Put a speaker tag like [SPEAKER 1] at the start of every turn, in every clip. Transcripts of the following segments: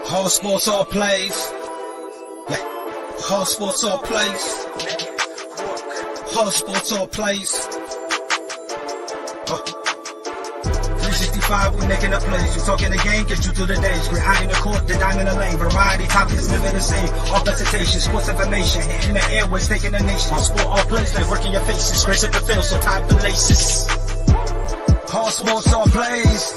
[SPEAKER 1] All sports, all plays. Yeah. All sports, all plays. All sports, all plays. 365, we making a plays. You talking the game, get you through the days. We're high in the court, the dime in the lane. Variety topics, living the same. All presentation, sports information. In the airways, taking the nation. All sport, all plays, they working your faces. Grace at the field, so tie the laces. All sports, all plays.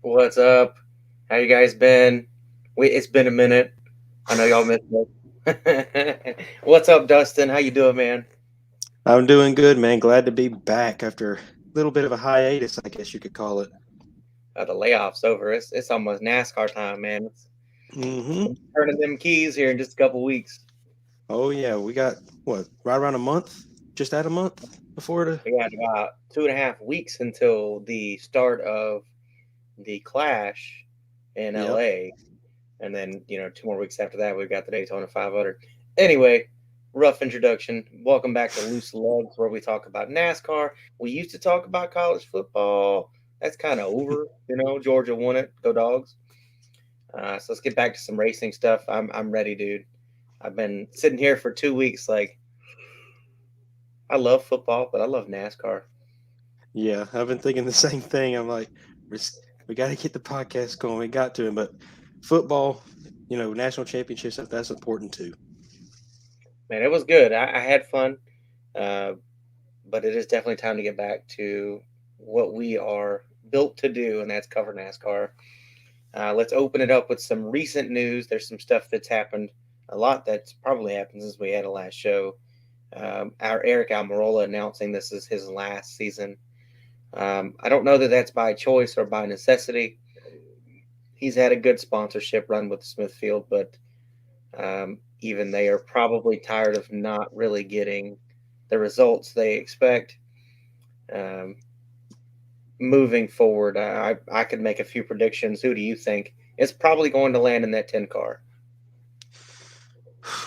[SPEAKER 2] What's up? How you guys been? It's been a minute. I know y'all missed it. What's up, Dustin? How you doing, man?
[SPEAKER 3] I'm doing good, man. Glad to be back after a little bit of a hiatus, I guess you could call it.
[SPEAKER 2] The layoff's over. It's almost NASCAR time, man. Turning them keys here in just a couple weeks.
[SPEAKER 3] Oh yeah, we got right around a month, just at a month before the.
[SPEAKER 2] We got about 2.5 weeks until the start of the Clash in LA, and then 2 more weeks after that we've got the Daytona 500. Anyway, rough introduction. Welcome back to Loose Lugs, where we talk about NASCAR. We used to talk about college football. That's kind of over. Georgia won it. Go Dogs. So let's get back to some racing stuff. I'm ready, dude. I've been sitting here for 2 weeks. Like, I love football, but I love NASCAR.
[SPEAKER 3] Yeah, I've been thinking the same thing. I'm like, we got to get the podcast going. We got to, but football, national championship stuff, that's important too.
[SPEAKER 2] Man, it was good. I had fun, but it is definitely time to get back to what we are built to do, and that's cover NASCAR. Let's open it up with some recent news. There's some stuff that's happened, a lot that's probably happened since we had a last show. Our Eric Almirola announcing this is his last season. I don't know that that's by choice or by necessity. He's had a good sponsorship run with Smithfield, but even they are probably tired of not really getting the results they expect. Moving forward, I could make a few predictions. Who do you think is probably going to land in that 10 car?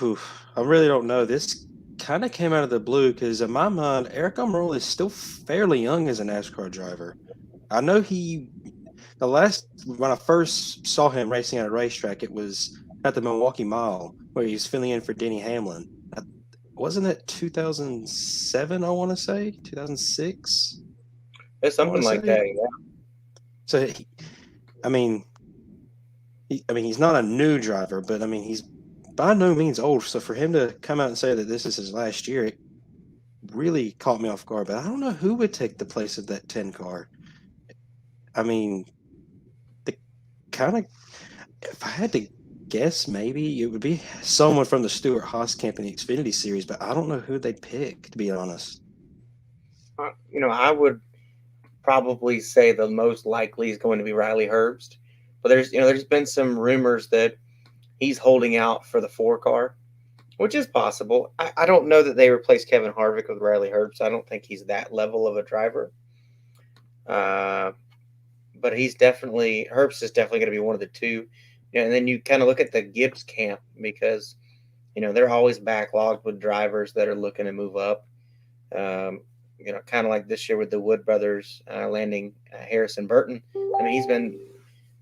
[SPEAKER 3] I really don't know. This kind of came out of the blue because in my mind, Eric Almirola is still fairly young as a NASCAR driver. I know when I first saw him racing at a racetrack, it was at the Milwaukee Mile where he was filling in for Denny Hamlin. Wasn't it 2007, I want to say? 2006?
[SPEAKER 2] It's something like that, yeah.
[SPEAKER 3] So, he's not a new driver, but, he's by no means old. So for him to come out and say that this is his last year, it really caught me off guard. But I don't know who would take the place of that 10 car. If I had to guess, maybe it would be someone from the Stewart Haas camp in the Xfinity Series, but I don't know who they'd pick, to be honest.
[SPEAKER 2] I would probably say the most likely is going to be Riley Herbst, but there's been some rumors that he's holding out for the 4 car, which is possible. I don't know that they replace Kevin Harvick with Riley Herbst. I don't think he's that level of a driver. But Herbst is definitely going to be one of the two. And then you kind of look at the Gibbs camp because, they're always backlogged with drivers that are looking to move up. Kind of like this year with the Wood brothers landing Harrison Burton. He's been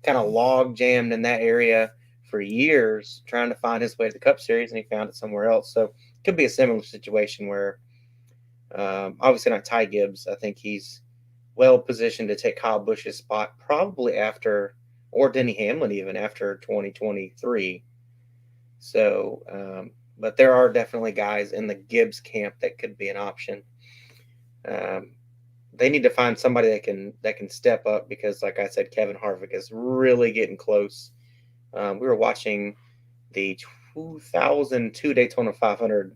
[SPEAKER 2] kind of log jammed in that area for years trying to find his way to the Cup Series, and he found it somewhere else. So it could be a similar situation where obviously not Ty Gibbs. I think he's well positioned to take Kyle Busch's spot probably after, or Denny Hamlin even after 2023. So, but there are definitely guys in the Gibbs camp that could be an option. They need to find somebody that can step up because, like I said, Kevin Harvick is really getting close. We were watching the 2002 Daytona 500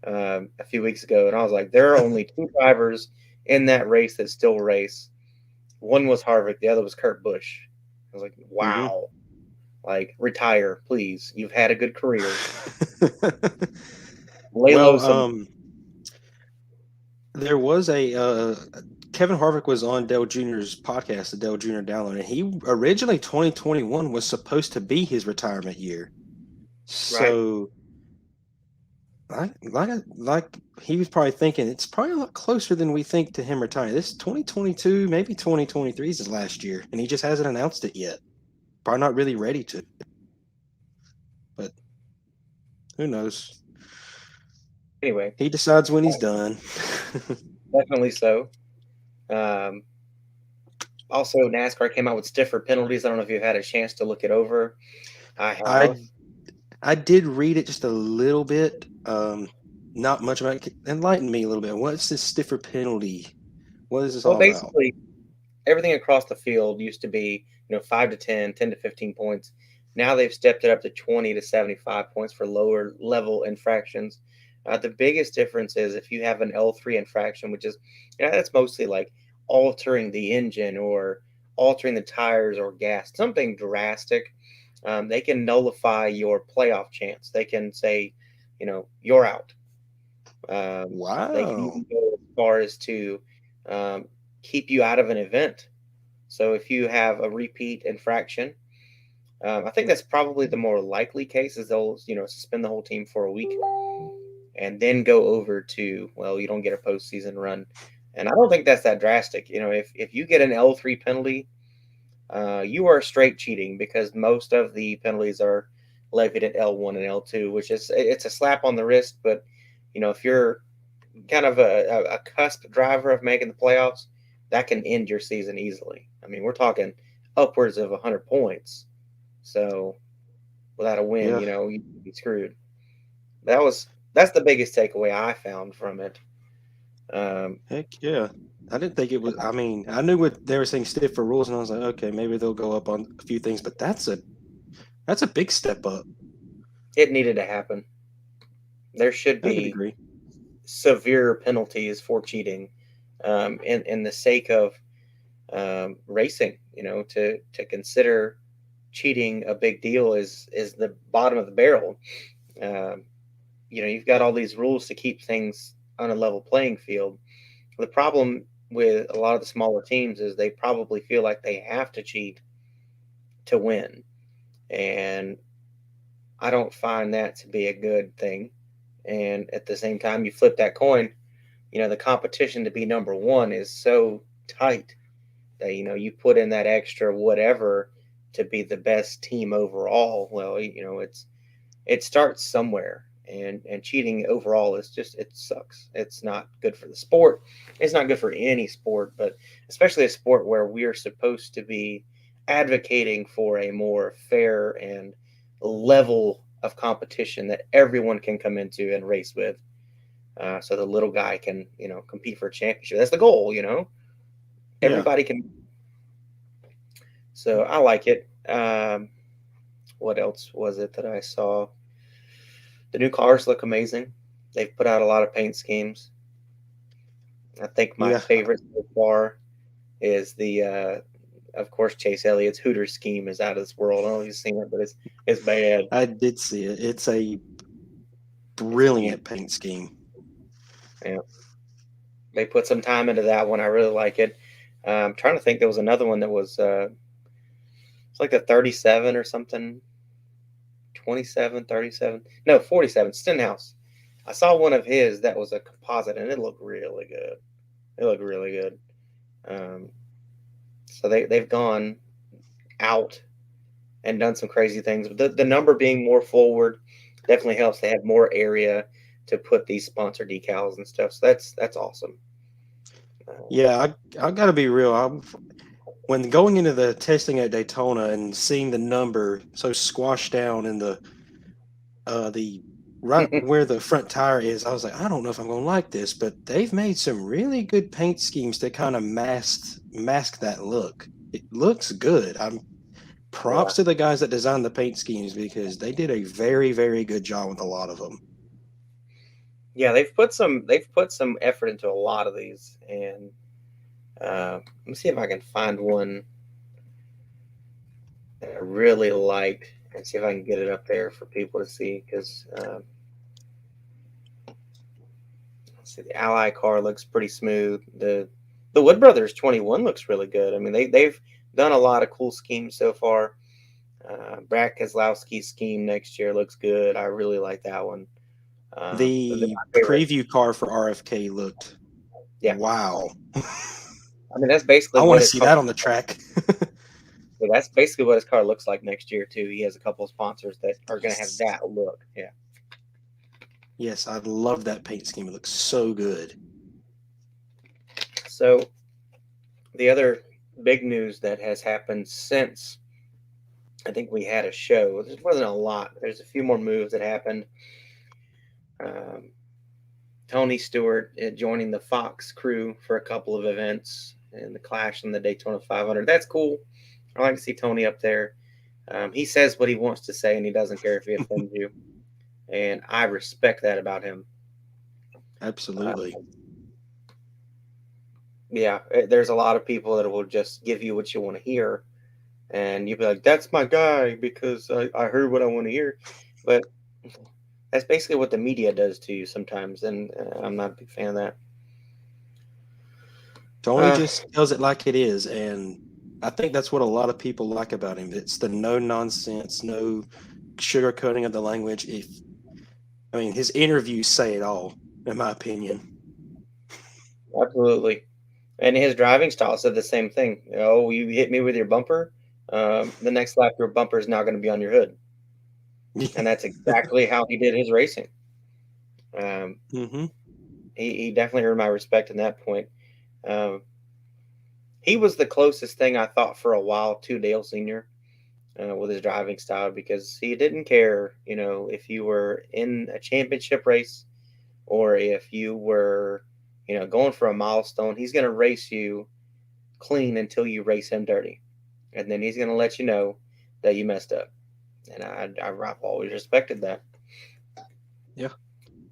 [SPEAKER 2] a few weeks ago, and I was like, there are only 2 drivers in that race that still race. One was Harvick, the other was Kurt Busch. I was like, wow. Like, retire, please. You've had a good career.
[SPEAKER 3] There was Kevin Harvick was on Dale Jr.'s podcast, the Dale Jr. Download, and he originally 2021 was supposed to be his retirement year. So like he was probably thinking it's probably a lot closer than we think to him retiring. This 2022, maybe 2023 is his last year, and he just hasn't announced it yet. Probably not really ready to, but who knows?
[SPEAKER 2] Anyway,
[SPEAKER 3] He decides when he's done.
[SPEAKER 2] definitely so. Um, Also, NASCAR came out with stiffer penalties. I don't know if you've had a chance to look it over. I have.
[SPEAKER 3] I did read it just a little bit. Not much about it. Enlighten me a little bit. What's this stiffer penalty? What is this
[SPEAKER 2] Well,
[SPEAKER 3] all about?
[SPEAKER 2] basically, everything across the field used to be, 5 to 10, 10 to 15 points. Now they've stepped it up to 20 to 75 points for lower level infractions. The biggest difference is if you have an L3 infraction, which is, that's mostly like altering the engine or altering the tires or gas, something drastic. They can nullify your playoff chance. They can say, you're out. They can
[SPEAKER 3] Wow.
[SPEAKER 2] even go as far as to keep you out of an event. So if you have a repeat infraction, I think that's probably the more likely case is they'll, suspend the whole team for a week and then go over to, well, you don't get a postseason run. And I don't think that's that drastic. If you get an L3 penalty, you are straight cheating because most of the penalties are levied at L1 and L2, which it's a slap on the wrist. But, if you're kind of a cusp driver of making the playoffs, that can end your season easily. I mean, we're talking upwards of 100 points. So without a win,
[SPEAKER 3] Yeah.
[SPEAKER 2] you'd be screwed. That's the biggest takeaway I found from it.
[SPEAKER 3] Heck yeah. I didn't think it was. I mean, I knew what they were saying stiffer rules, and I was like, okay, maybe they'll go up on a few things, but that's a big step up.
[SPEAKER 2] It needed to happen. There should
[SPEAKER 3] I could
[SPEAKER 2] be
[SPEAKER 3] agree.
[SPEAKER 2] severe penalties for cheating, in the sake of racing. To consider cheating a big deal is the bottom of the barrel. Um, you've got all these rules to keep things on a level playing field. The problem with a lot of the smaller teams is they probably feel like they have to cheat to win. And I don't find that to be a good thing. And at the same time, you flip that coin, the competition to be number one is so tight that, you put in that extra whatever to be the best team overall. Well, it starts somewhere. And cheating overall is just, it sucks. It's not good for the sport. It's not good for any sport, but especially a sport where we're supposed to be advocating for a more fair and level of competition that everyone can come into and race with. So the little guy can, compete for a championship. That's the goal,
[SPEAKER 3] Yeah.
[SPEAKER 2] everybody can. So I like it. What else was it that I saw? The new cars look amazing. They've put out a lot of paint schemes. I think my
[SPEAKER 3] Yeah.
[SPEAKER 2] favorite so far is of course, Chase Elliott's Hooters scheme is out of this world. I don't know if you've seen it, but it's bad.
[SPEAKER 3] I did see it. It's a
[SPEAKER 2] It's
[SPEAKER 3] brilliant
[SPEAKER 2] cute.
[SPEAKER 3] paint scheme.
[SPEAKER 2] Yeah, they put some time into that one. I really like it. I'm trying to think. There was another one that was it's like a 37 or something. 27, 37. No, 47. Stenhouse. I saw one of his that was a composite, and it looked really good. It looked really good. Um, so they've gone out and done some crazy things. But the number being more forward definitely helps. They have more area to put these sponsor decals and stuff. So that's awesome.
[SPEAKER 3] Yeah, I got to be real. When going into the testing at Daytona and seeing the number so squashed down in the right where the front tire is, I was like, I don't know if I'm going to like this, but they've made some really good paint schemes to kind of mask that look. It looks good. I'm props
[SPEAKER 2] Yeah.
[SPEAKER 3] to the guys that designed the paint schemes because they did a very, very good job with a lot of them.
[SPEAKER 2] Yeah, they've put some effort into a lot of these, and let me see if I can find one that I really liked and see if I can get it up there for people to see. Because let's see, the Ally car looks pretty smooth. The Wood Brothers 21 looks really good. I mean, they've done a lot of cool schemes so far. Brad Keselowski's scheme next year looks good. I really like that one.
[SPEAKER 3] The
[SPEAKER 2] My favorite.
[SPEAKER 3] preview car for RFK looked
[SPEAKER 2] Yeah,
[SPEAKER 3] wow.
[SPEAKER 2] I mean that's basically
[SPEAKER 3] I
[SPEAKER 2] what
[SPEAKER 3] want to
[SPEAKER 2] his
[SPEAKER 3] see
[SPEAKER 2] car.
[SPEAKER 3] that on the track.
[SPEAKER 2] That's basically what his car looks like next year too. He has a couple of sponsors that are going to have that look. Yeah.
[SPEAKER 3] Yes, I love that paint scheme. It looks so good.
[SPEAKER 2] So the other big news that has happened since I think we had a show. There wasn't a lot. There's a few more moves that happened. Um, Tony Stewart joining the Fox crew for a couple of events and the Clash and the Daytona 500. That's cool. I like to see Tony up there. He says what he wants to say, and he doesn't care if he offends you. And I respect that about him.
[SPEAKER 3] Absolutely.
[SPEAKER 2] Yeah, there's a lot of people that will just give you what you want to hear, and you'll be like, "That's my guy," because I heard what I want to hear. But that's basically what the media does to you sometimes, and I'm not a big fan of that.
[SPEAKER 3] Tony just tells it like it is, and I think that's what a lot of people like about him. It's the no nonsense, no sugarcoating of the language. His interviews say it all, in my opinion.
[SPEAKER 2] Absolutely. And his driving style said the same thing. Oh, you hit me with your bumper. The next lap, your bumper is now going to be on your hood. And that's exactly how he did his racing.
[SPEAKER 3] Mm-hmm.
[SPEAKER 2] He definitely earned my respect in that point. Um, he was the closest thing I thought for a while to Dale Sr. With his driving style because he didn't care, if you were in a championship race or if you were, going for a milestone. He's going to race you clean until you race him dirty. And then he's going to let you know that you messed up. And I've always respected that.
[SPEAKER 3] Yeah.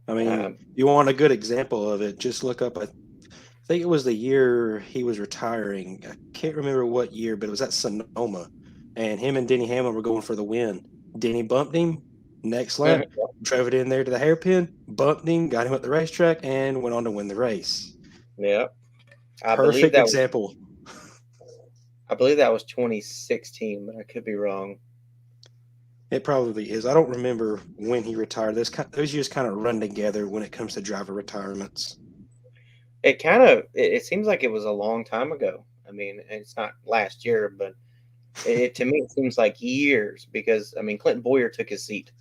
[SPEAKER 3] You want a good example of it, just look up, I think it was the year he was retiring. I can't remember what year, but it was at Sonoma. And him and Denny Hamlin were going for the win. Denny bumped him. Next lap, drove it in there to the hairpin, bumped him, got him at the racetrack, and went on to win the race.
[SPEAKER 2] Yeah.
[SPEAKER 3] Perfect example.
[SPEAKER 2] I believe that was 2016, but I could be wrong.
[SPEAKER 3] It probably is. I don't remember when he retired. Those years kind of run together when it comes to driver retirements.
[SPEAKER 2] It seems like it was a long time ago. I mean, it's not last year, but to me, it seems like years because, Clinton Boyer took his seat.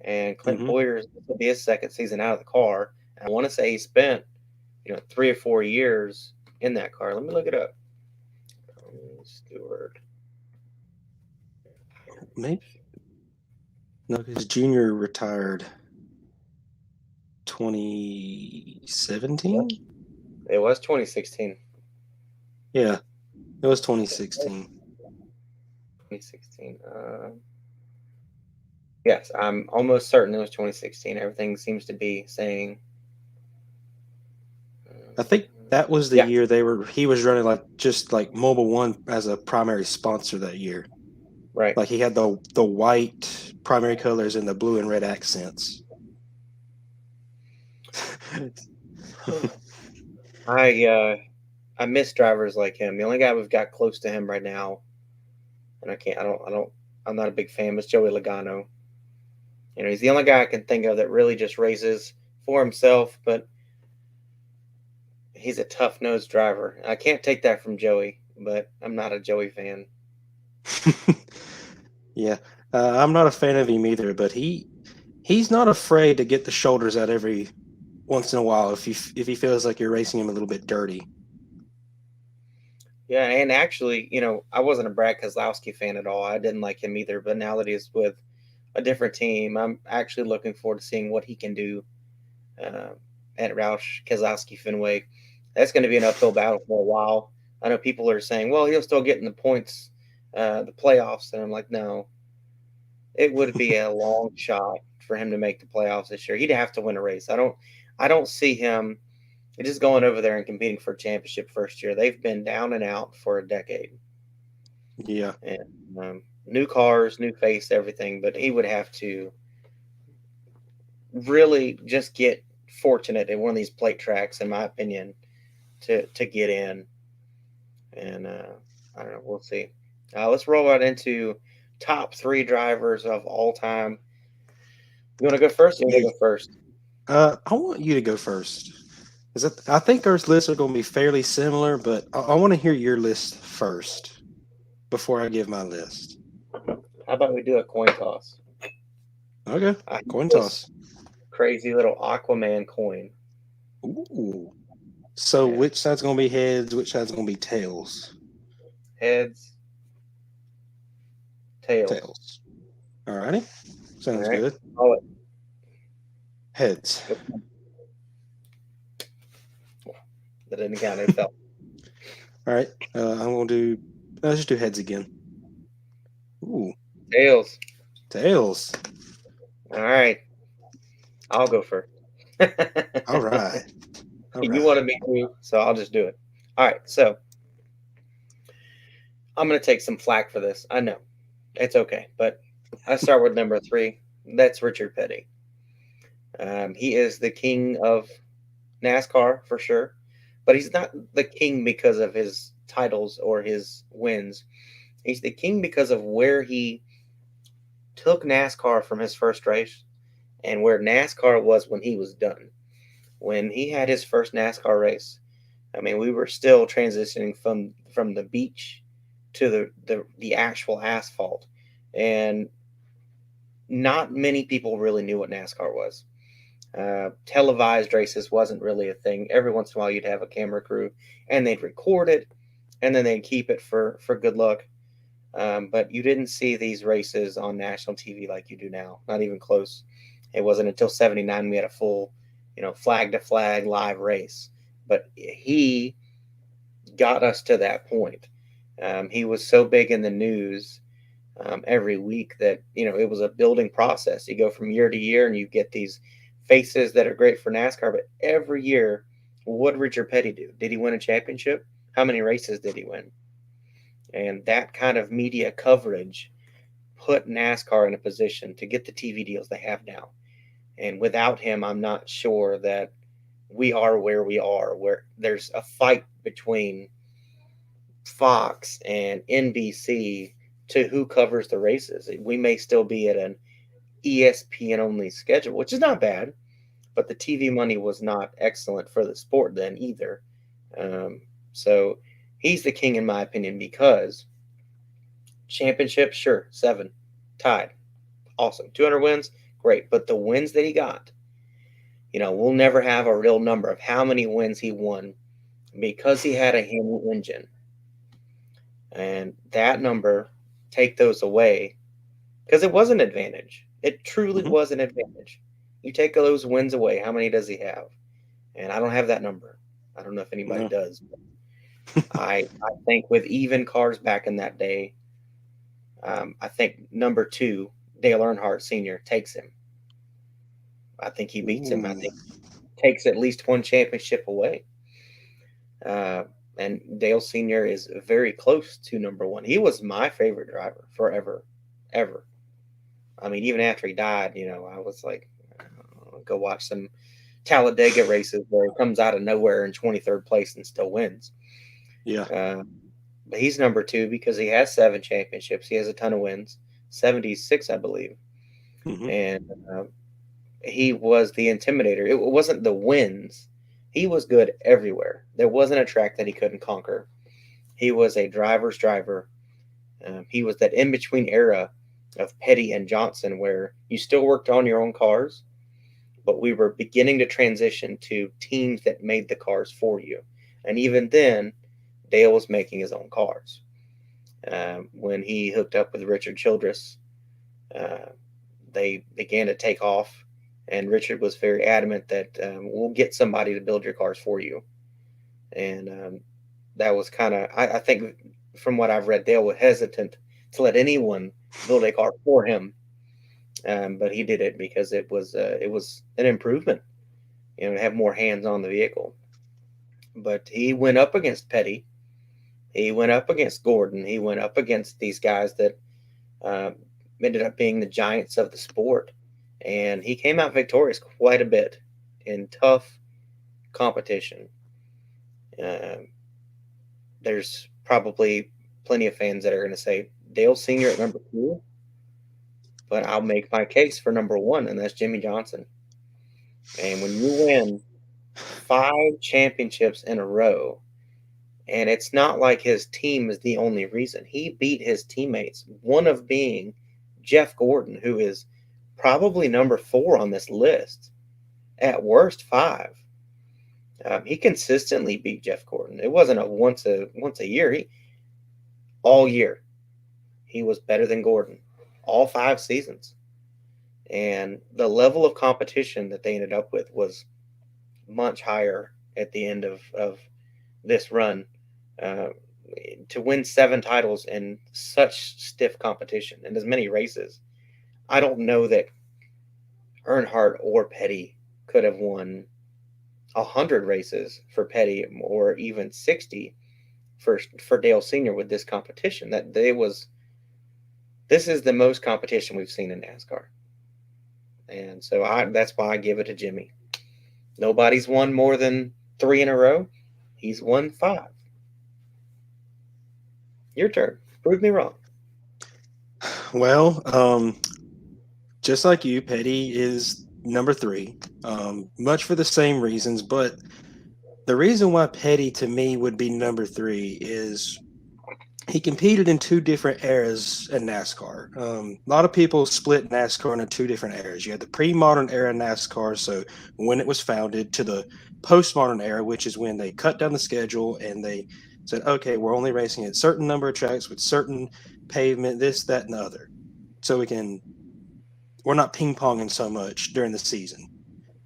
[SPEAKER 2] And Clinton Boyer will be his second season out of the car. And I want to say he spent, 3 or 4 years in that car. Let me look it up. Stewart.
[SPEAKER 3] Maybe. No, his junior retired 2017?
[SPEAKER 2] It was 2016.
[SPEAKER 3] Yeah, it was 2016.
[SPEAKER 2] 2016. Yes, I'm almost certain it was 2016. Everything seems to be saying.
[SPEAKER 3] I think that was the year he was running just like Mobile One as a primary sponsor that year.
[SPEAKER 2] Right.
[SPEAKER 3] Like he had the white primary colors and the blue and red accents.
[SPEAKER 2] I miss drivers like him. The only guy we've got close to him right now, and I'm not a big fan, is Joey Logano. He's the only guy I can think of that really just races for himself, but he's a tough-nosed driver. I can't take that from Joey, but I'm not a Joey fan.
[SPEAKER 3] Yeah, I'm not a fan of him either, but he's not afraid to get the shoulders out every once in a while if he feels like you're racing him a little bit dirty.
[SPEAKER 2] Yeah, and actually, I wasn't a Brad Keselowski fan at all. I didn't like him either, but now that he's with a different team, I'm actually looking forward to seeing what he can do at Roush Keselowski Fenway. That's going to be an uphill battle for a while. I know people are saying, well, he'll still get in the points, the playoffs, and I'm like, no. It would be a long shot for him to make the playoffs this year. He'd have to win a race. I don't see him just going over there and competing for a championship first year. They've been down and out for a decade.
[SPEAKER 3] Yeah.
[SPEAKER 2] And new cars, new face, everything. But he would have to really just get fortunate at one of these plate tracks, in my opinion, to get in. And I don't know. We'll see. Let's roll right into top 3 drivers of all time. You want to go first? Or you want to go first?
[SPEAKER 3] I want you to go first. I think our lists are going to be fairly similar, but I want to hear your list first before I give my list.
[SPEAKER 2] How about we do a coin toss?
[SPEAKER 3] Okay,
[SPEAKER 2] I
[SPEAKER 3] coin
[SPEAKER 2] have this
[SPEAKER 3] toss.
[SPEAKER 2] crazy little Aquaman coin.
[SPEAKER 3] Ooh. So
[SPEAKER 2] Yeah.
[SPEAKER 3] which side's going to be heads? Which side's going to be tails?
[SPEAKER 2] Heads, tails.
[SPEAKER 3] Tails. Alrighty. Sounds
[SPEAKER 2] All right.
[SPEAKER 3] good.
[SPEAKER 2] Call it.
[SPEAKER 3] Heads.
[SPEAKER 2] That didn't count. It fell.
[SPEAKER 3] All right. I'm going to do. Let's just do heads again. Ooh.
[SPEAKER 2] Tails.
[SPEAKER 3] Tails.
[SPEAKER 2] All right. I'll go first.
[SPEAKER 3] All right.
[SPEAKER 2] You wanted me to, so I'll just do it. All right. So I'm going to take some flack for this. I know. It's okay. But I start with number 3. That's Richard Petty. He is the king of NASCAR for sure. But he's not the king because of his titles or his wins. He's the king because of where he took NASCAR from his first race and where NASCAR was when he was done. When he had his first NASCAR race, I mean, we were still transitioning from the beach to the actual asphalt, and not many people really knew what NASCAR was. Televised races wasn't really a thing. Every once in a while, you'd have a camera crew, and they'd record it, and then they'd keep it for good luck. But you didn't see these races on national TV like you do now. Not even close. It wasn't until '79 we had a full, flag to flag live race. But he got us to that point. He was so big in the news every week that it was a building process. You go from year to year, and you get these faces that are great for NASCAR. But every year, what did Richard Petty do? Did he win a championship? How many races did he win? And that kind of media coverage put NASCAR in a position to get the TV deals they have now. And without him, I'm not sure that we are where we are, where there's a fight between Fox and NBC to who covers the races. We may still be at an ESPN only schedule, which is not bad, but the TV money was not excellent for the sport then either. So he's the king, in my opinion, because championship, sure, 7, tied, awesome. 200 wins, great. But the wins that he got, we'll never have a real number of how many wins he won because he had a Hemi engine. And that number, take those away, because it was an advantage. It truly was an advantage. You take those wins away, how many does he have? And I don't have that number. I don't know if anybody does. But I think with even cars back in that day, I think number 2, Dale Earnhardt Sr., takes him. I think he beats him. I think takes at least one championship away. And Dale Sr. is very close to number 1. He was my favorite driver forever, ever. I mean, even after he died, I was like, go watch some Talladega races where he comes out of nowhere in 23rd place and still wins.
[SPEAKER 3] Yeah.
[SPEAKER 2] But he's number 2 because he has 7 championships. He has a ton of wins, 76, I believe. And he was the intimidator. It wasn't the wins. He was good everywhere. There wasn't a track that he couldn't conquer. He was a driver's driver. He was that in-between era of Petty and Johnson where you still worked on your own cars, but we were beginning to transition to teams that made the cars for you. And even then, Dale was making his own cars. When he hooked up with Richard Childress, they began to take off, and Richard was very adamant that we'll get somebody to build your cars for you. And that was kind of, I think from what I've read, Dale was hesitant to let anyone build a car for him. But he did it because it was an improvement, to have more hands on the vehicle. But he went up against Petty. He went up against Gordon. He went up against these guys that ended up being the giants of the sport. And he came out victorious quite a bit in tough competition. There's probably plenty of fans that are going to say Dale Sr. at number 2. but I'll make my case for number one, and that's Jimmy Johnson. And when you win 5 championships in a row, and it's not like his team is the only reason. He beat his teammates, one of being Jeff Gordon, who is probably number 4 on this list, at worst 5. He consistently beat Jeff Gordon. It wasn't a once a year. All year, he was better than Gordon, all 5 seasons. And the level of competition that they ended up with was much higher at the end of this run. To win 7 titles in such stiff competition and as many races, I don't know that Earnhardt or Petty could have won 100 races for Petty or even 60 for Dale Sr. with this competition. This is the most competition we've seen in NASCAR. And so that's why I give it to Jimmy. Nobody's won more than 3 in a row. He's won 5. Your turn. Prove me wrong.
[SPEAKER 3] Well, just like you, Petty is number 3, much for the same reasons. But the reason why Petty to me would be number 3 is he competed in 2 different eras in NASCAR. A lot of people split NASCAR into 2 different eras. You had the pre-modern era NASCAR, so when it was founded, to the post-modern era, which is when they cut down the schedule and they said, okay, we're only racing at a certain number of tracks with certain pavement, this, that, and the other. So we're not ping-ponging so much during the season.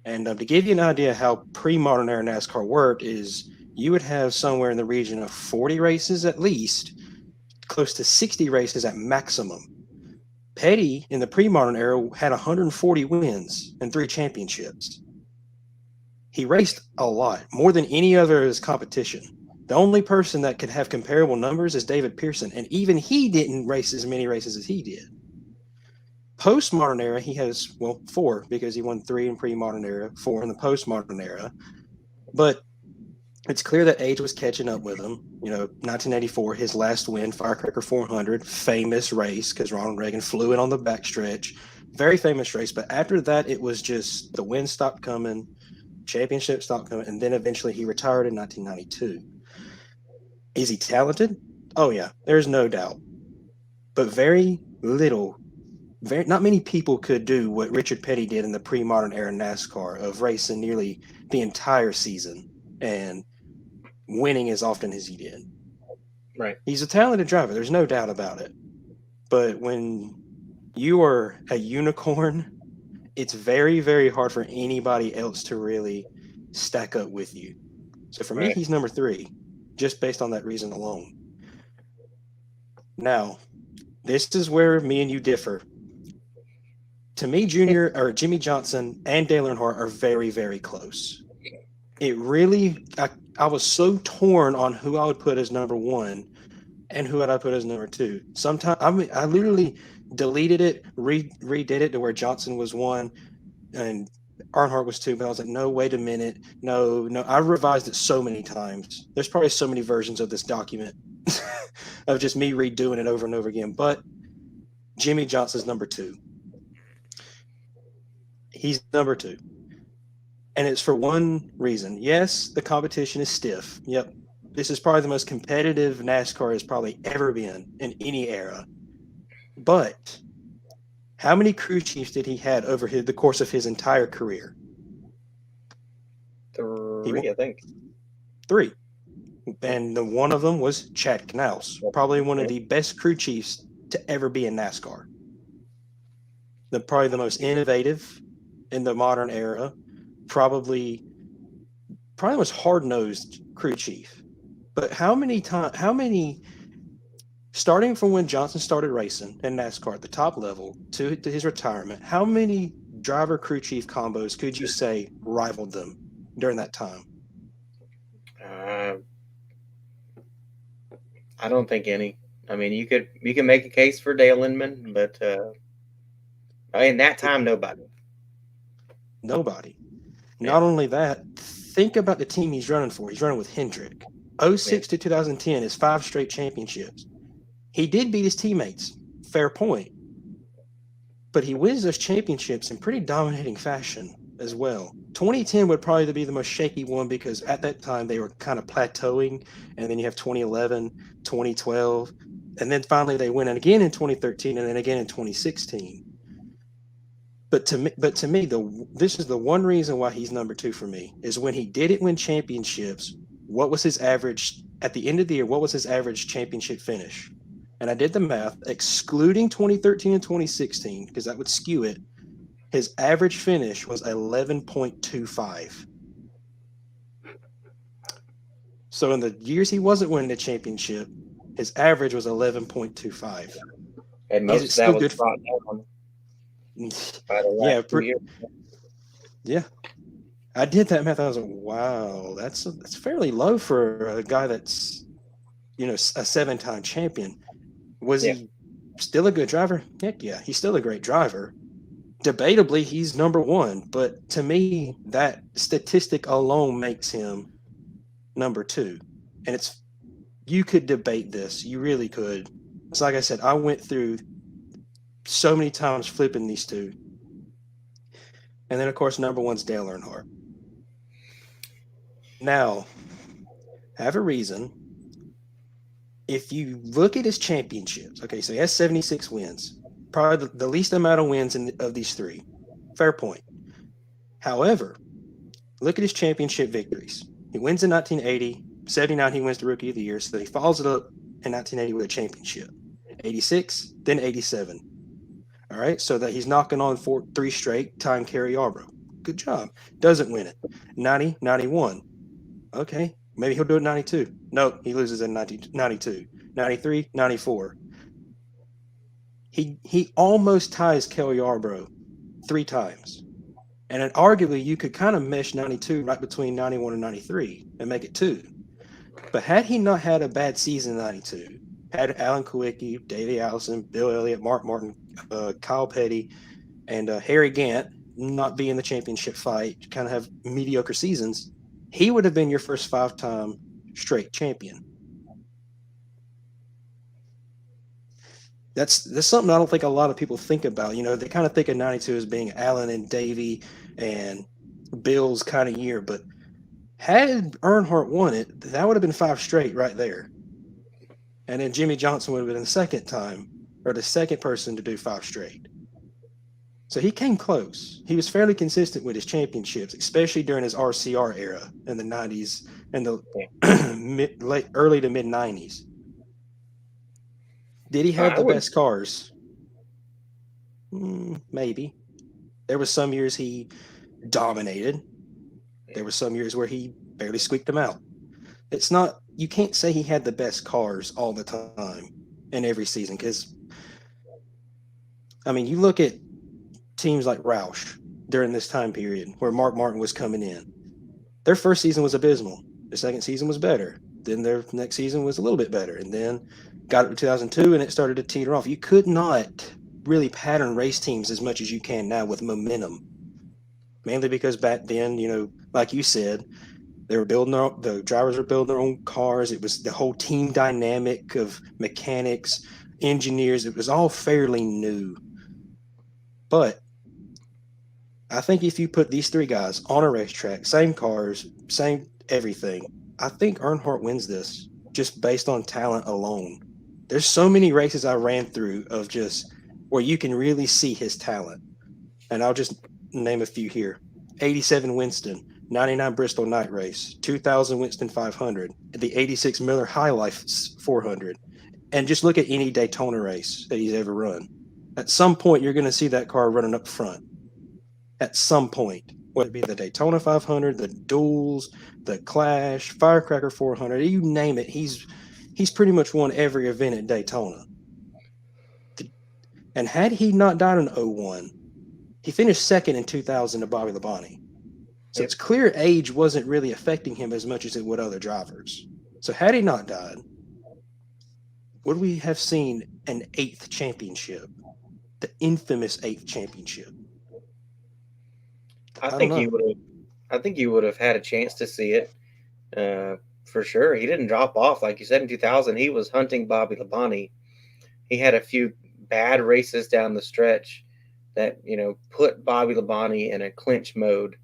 [SPEAKER 3] And to give you an idea how pre-modern era NASCAR worked is you would have somewhere in the region of 40 races at least, close to 60 races at maximum. Petty in the pre-modern era had 140 wins and 3 championships. He raced a lot, more than any other of his competition. The only person that could have comparable numbers is David Pearson, and even he didn't race as many races as he did. Post-modern era, he has, 4, because he won 3 in pre-modern era, 4 in the post-modern era. But it's clear that age was catching up with him. 1984, his last win, Firecracker 400, famous race because Ronald Reagan flew in on the backstretch. Very famous race. But after that, it was just the wins stopped coming, championship stopped coming, and then eventually he retired in 1992. Is he talented? Oh, yeah, there's no doubt. But not many people could do what Richard Petty did in the pre-modern era NASCAR of racing nearly the entire season and winning as often as he did.
[SPEAKER 2] Right.
[SPEAKER 3] He's a talented driver. There's no doubt about it. But when you are a unicorn, it's very, very hard for anybody else to really stack up with you. So for me, he's number 3, just based on that reason alone. Now, this is where me and you differ. To me, Jimmy Johnson and Dale Earnhardt are very, very close. It really, I was so torn on who I would put as number 1 and who would I put as number 2. Sometimes I literally deleted it, redid it to where Johnson was 1 and Earnhardt was 2. But I was like, no, wait a minute, no. I revised it so many times. There's probably so many versions of this document of just me redoing it over and over again. But Jimmy Johnson's number 2. He's number 2. And it's for one reason. Yes, the competition is stiff. Yep. This is probably the most competitive NASCAR has probably ever been in any era. But how many crew chiefs did he have over the course of his entire career?
[SPEAKER 2] 3, I think.
[SPEAKER 3] 3. And one of them was Chad Knaus, probably one of the best crew chiefs to ever be in NASCAR. Probably the most innovative in the modern era. Probably most hard-nosed crew chief. But how many starting from when Johnson started racing in NASCAR at the top level to his retirement, how many driver crew chief combos could you say rivaled them during that time?
[SPEAKER 2] I don't think any. I mean, you can make a case for Dale Inman, but in that time, nobody.
[SPEAKER 3] Not only that, think about the team he's running for. He's running with Hendrick. 06 to 2010 is 5 straight championships. He did beat his teammates. Fair point. but he wins those championships in pretty dominating fashion as well. 2010 would probably be the most shaky one because at that time they were kind of plateauing, and then you have 2011, 2012, and then finally they win again in 2013 and then again in 2016. But to me, this is the one reason why he's number 2 for me is when he didn't win championships. What was his average at the end of the year? What was his average championship finish? And I did the math, excluding 2013 and 2016, because that would skew it. His average finish was 11.25. So in the years he wasn't winning the championship, his average was 11.25.
[SPEAKER 2] And most of that was brought down by the last 2 years.
[SPEAKER 3] Yeah. I did that math. I was like, wow, that's fairly low for a guy that's, a 7-time champion. Was he still a good driver? Heck yeah, he's still a great driver. Debatably, he's number 1, but to me, that statistic alone makes him number 2. And you could debate this. You really could. It's like I said, I went through so many times flipping these two. And then, of course, number 1's Dale Earnhardt. Now, I have a reason. If you look at his championships, okay, so he has 76 wins, probably the least amount of wins of these 3. Fair point. However, look at his championship victories. He wins in 1980, 79 he wins the Rookie of the Year, so he follows it up in 1980 with a championship. 86, then 87. All right, so that he's knocking on 3 straight, tying Kerry Yarbrough. Good job. Doesn't win it. 90, 91. Okay, maybe he'll do it 92. No, he loses in 92. 93, 94. He almost ties Kelly Yarbrough 3 times. And then arguably you could kind of mesh 92 right between 91 and 93 and make it 2. But had he not had a bad season in 92, had Alan Kulwicki, Davey Allison, Bill Elliott, Mark Martin, Kyle Petty, and Harry Gant not be in the championship fight, kind of have mediocre seasons, he would have been your first 5-time straight champion. That's something I don't think a lot of people think about. They kind of think of 92 as being Allen and Davey and Bill's kind of year. But had Earnhardt won it, that would have been 5 straight right there. And then Jimmy Johnson would have been the second time, or the second person to do 5 straight. So he came close. He was fairly consistent with his championships, especially during his RCR era in the 90s and the early to mid 90s. Did he have the best cars? Maybe. There were some years he dominated. There were some years where he barely squeaked them out. It's not, you can't say he had the best cars all the time in every season because, you look at teams like Roush during this time period where Mark Martin was coming in. Their first season was abysmal. Their second season was better. Then their next season was a little bit better. And then got up to 2002 and it started to teeter off. You could not really pattern race teams as much as you can now with momentum. Mainly because back then, like you said, they were the drivers were building their own cars. It was the whole team dynamic of mechanics, engineers. It was all fairly new. But I think if you put these 3 guys on a racetrack, same cars, same everything, I think Earnhardt wins this just based on talent alone. There's so many races I ran through of just where you can really see his talent. And I'll just name a few here. 87 Winston, 99 Bristol Night Race, 2000 Winston 500, the 86 Miller High Life 400. And just look at any Daytona race that he's ever run. At some point, you're going to see that car running up front. At some point, whether it be the Daytona 500, the Duels, the Clash, Firecracker 400, you name it, he's pretty much won every event at Daytona. And had he not died in 01, he finished second in 2000 to Bobby Labonte. So it's clear age wasn't really affecting him as much as it would other drivers. So had he not died, would we have seen an 8th championship? The infamous 8th championship.
[SPEAKER 2] I think you would have had a chance to see it for sure. He didn't drop off. Like you said, in 2000, he was hunting Bobby Labonte. He had a few bad races down the stretch that put Bobby Labonte in a clinch mode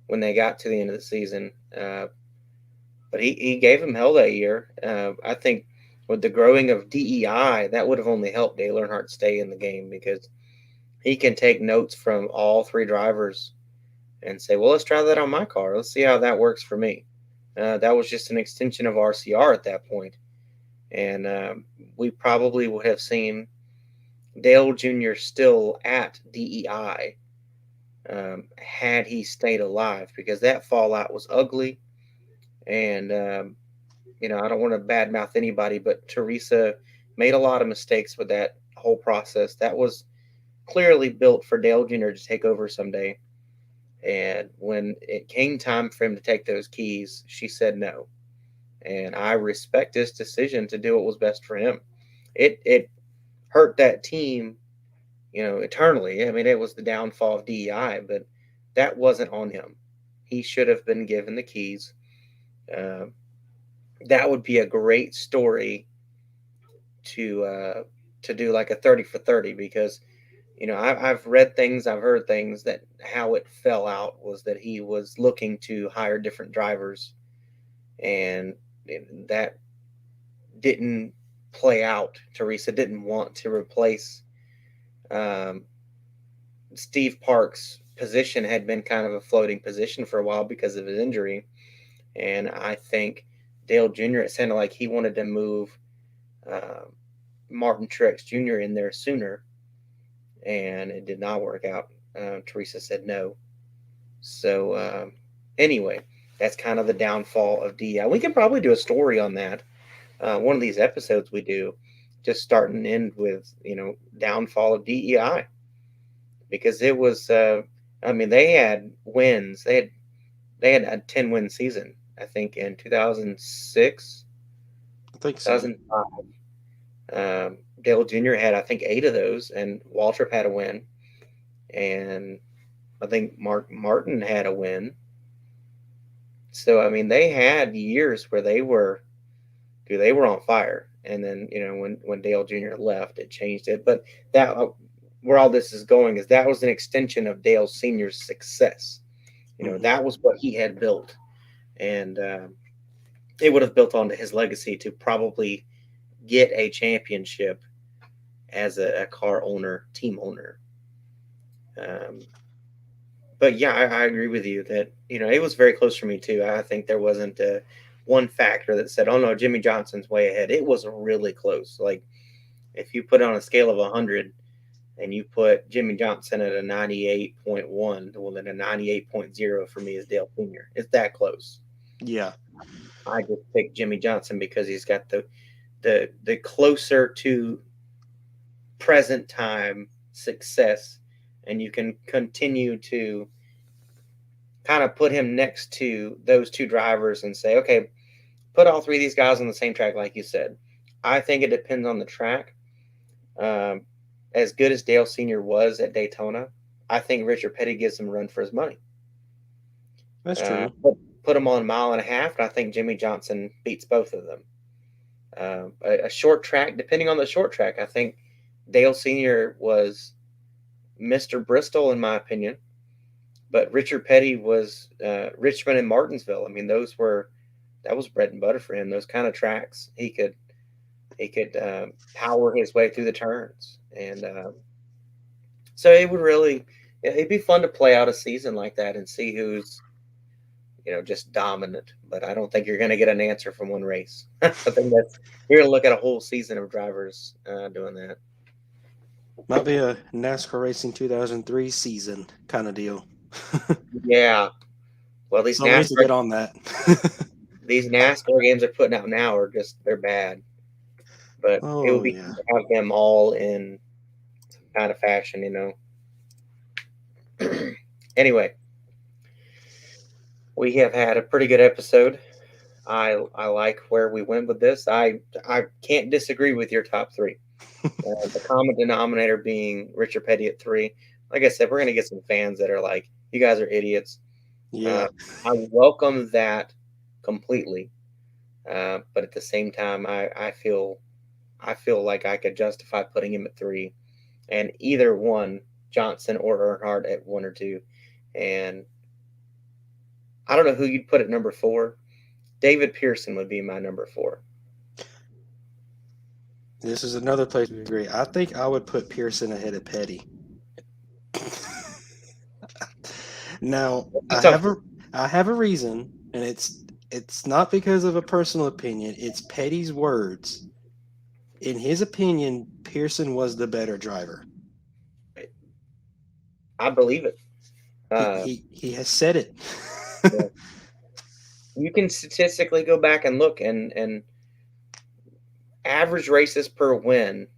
[SPEAKER 2] when they got to the end of the season. But he gave him hell that year. I think with the growing of DEI, that would have only helped Dale Earnhardt stay in the game, because he can take notes from all three drivers and say, well, let's try that on my car. Let's see how that works for me. That was just an extension of RCR at that point. And we probably would have seen Dale Jr. still at DEI had he stayed alive, because that fallout was ugly. And, I don't want to badmouth anybody, but Teresa made a lot of mistakes with that whole process. That was clearly built for Dale Jr. to take over someday. And when it came time for him to take those keys, she said no. And I respect his decision to do what was best for him. It hurt that team, eternally. I mean, it was the downfall of DEI, but that wasn't on him. He should have been given the keys. That would be a great story to do, like a 30 for 30, because I've read things, I've heard things that how it fell out was that he was looking to hire different drivers, and that didn't play out. Teresa didn't want to replace Steve Park's position. Had been kind of a floating position for a while because of his injury, and I think Dale Jr., it sounded like he wanted to move Martin Truex Jr. in there sooner, and it did not work out. Teresa said no. So anyway, that's kind of the downfall of DEI. We can probably do a story on that. One of these episodes we do, just start and end with, downfall of DEI. Because it was, they had wins. They had a 10-win season, I think, in 2006.
[SPEAKER 3] I think so.
[SPEAKER 2] 2005. Dale Jr. had, I think, 8 of those, and Waltrip had a win. And I think Martin had a win. So, they had years where they were on fire. And then, when Dale Jr. left, it changed it. But that, where all this is going, is that was an extension of Dale Sr.'s success. That was what he had built. And it would have built onto his legacy to probably get a championship as a car owner, team owner. But yeah, I agree with you that, it was very close for me too. I think there wasn't one factor that said, oh no, Jimmy Johnson's way ahead. It was really close. Like, if you put it on a scale of 100 and you put Jimmy Johnson at a 98.1, well, then a 98.0 for me is Dale Sr. It's that close.
[SPEAKER 3] Yeah.
[SPEAKER 2] I just picked Jimmy Johnson because he's got the closer to present time success, and you can continue to kind of put him next to those two drivers and say, okay, put all three of these guys on the same track, like you said. I think it depends on the track. As good as Dale Sr. was at Daytona, I think Richard Petty gives him a run for his money.
[SPEAKER 3] That's true.
[SPEAKER 2] Put him on a mile and a half, and I think Jimmy Johnson beats both of them. A short track, depending on the short track, I think Dale Sr. was Mr. Bristol, in my opinion, but Richard Petty was Richmond and Martinsville. That was bread and butter for him. Those kind of tracks, he could power his way through the turns, and so it'd be fun to play out a season like that and see who's just dominant. But I don't think you're going to get an answer from one race. I think you're going to look at a whole season of drivers doing that.
[SPEAKER 3] Might be a NASCAR Racing 2003 season kind of deal.
[SPEAKER 2] Yeah. Well, these
[SPEAKER 3] NASCAR get on that.
[SPEAKER 2] These NASCAR games they're putting out now they're bad. But it would be to have them all in some kind of fashion, Anyway, we have had a pretty good episode. I like where we went with this. I can't disagree with your top 3. The common denominator being Richard Petty at 3. Like I said, we're going to get some fans that are like, you guys are idiots.
[SPEAKER 3] Yeah.
[SPEAKER 2] I welcome that completely. But at the same time, I feel like I could justify putting him at 3. And either one Johnson or Earnhardt at 1 or 2. And I don't know who you'd put at number 4. David Pearson would be my number 4.
[SPEAKER 3] This is another place we agree. I think I would put Pearson ahead of Petty. Now, I have a reason, and it's not because of a personal opinion. It's Petty's words. In his opinion, Pearson was the better driver.
[SPEAKER 2] I believe it.
[SPEAKER 3] He has said it.
[SPEAKER 2] Yeah. You can statistically go back and look, and average races per win,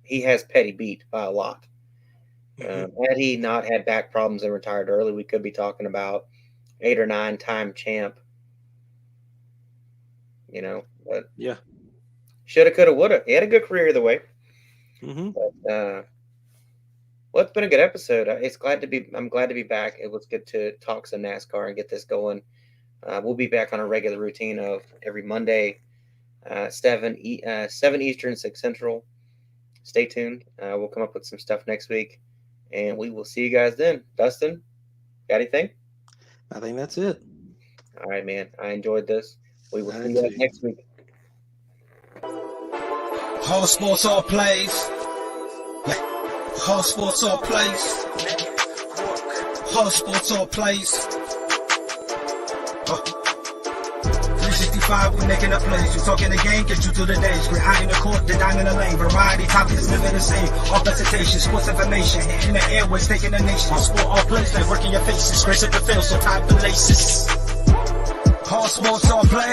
[SPEAKER 2] he has Petty beat by a lot. Had he not had back problems and retired early, we could be talking about 8 or 9 time champ. But
[SPEAKER 3] yeah,
[SPEAKER 2] shoulda, coulda, woulda. He had a good career either way. But, it's been a good episode. I'm glad to be back. It was good to talk some NASCAR and get this going. We'll be back on a regular routine of every Monday, 7 Eastern, 6 Central. Stay tuned. We'll come up with some stuff next week, and we will see you guys then. Dustin, got anything?
[SPEAKER 3] I think that's it.
[SPEAKER 2] All right, man. I enjoyed this. We will see you guys next week.
[SPEAKER 1] All sports, all plays. All sports, all plays. All sports, all plays. 365, we making a plays. You talking the game, get you through the days. We're high in the court, the dime in the lane. Variety, topics, living the same. All presentation, sports information. In the airways, taking the nation. All sport, all plays, like working your faces. Grace at the field, so tie the laces. All sports, all plays.